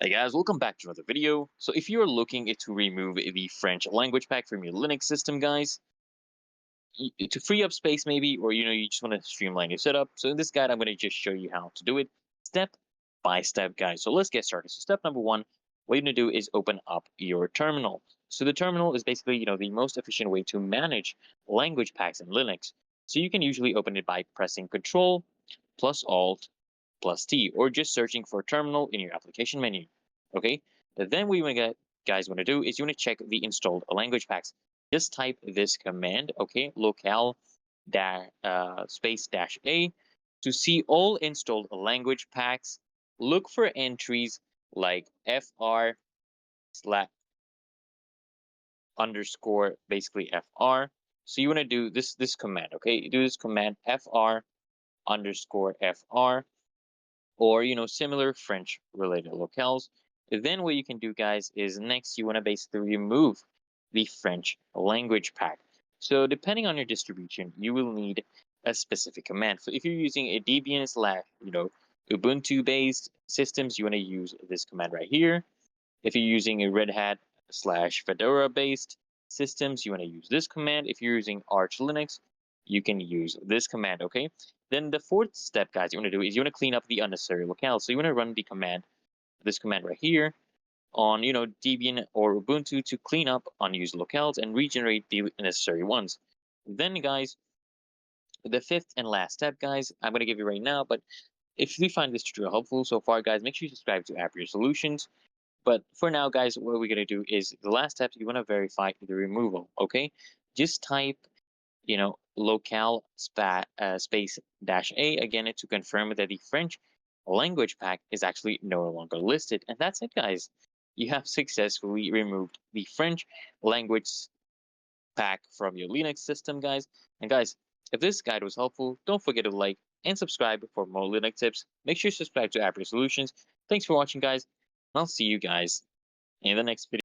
Hey guys, welcome back to another video. So if you're looking to remove the French language pack from your Linux system, guys, to free up space maybe, or you just want to streamline your setup. So in this guide, I'm going to just show you how to do it step by step, guys. So let's get started. So step number one, what you're going to do is open up your terminal. So the terminal is basically, the most efficient way to manage language packs in Linux. So you can usually open it by pressing Control plus Alt plus T, or just searching for terminal in your application menu. Okay. Then what you want to guys want to do is you want to check the installed language packs. Just type this command, okay, locale space dash a to see all installed language packs. Look for entries like fr slash underscore basically fr. So you want to do this command, okay? You do this command fr underscore fr, or similar French related locales. Then what you can do, guys, is next you want to basically remove the French language pack. So depending on your distribution, you will need a specific command. So if you're using a Debian slash Ubuntu based systems, you want to use this command right here. If you're using a Red Hat slash Fedora based systems, you want to use this command. If you're using Arch Linux, you can use this command, okay? Then the fourth step, guys, you want to do is you want to clean up the unnecessary locales. So you want to run the command, this command right here, on Debian or Ubuntu to clean up unused locales and regenerate the necessary ones. Then, guys, the fifth and last step, guys, I'm going to give you right now, but if you find this tutorial helpful so far, guys, make sure you subscribe to Appier Solutions. But for now, guys, what we're going to do is the last step, you want to verify the removal, okay? Just type, locale space dash a again to confirm that the French language pack is actually no longer listed. And that's it, guys. You have successfully removed the French language pack from your Linux system, guys. And guys, if this guide was helpful, don't forget to like and subscribe for more Linux tips. Make sure you subscribe to Appier Solutions. Thanks for watching, guys. I'll see you guys in the next video.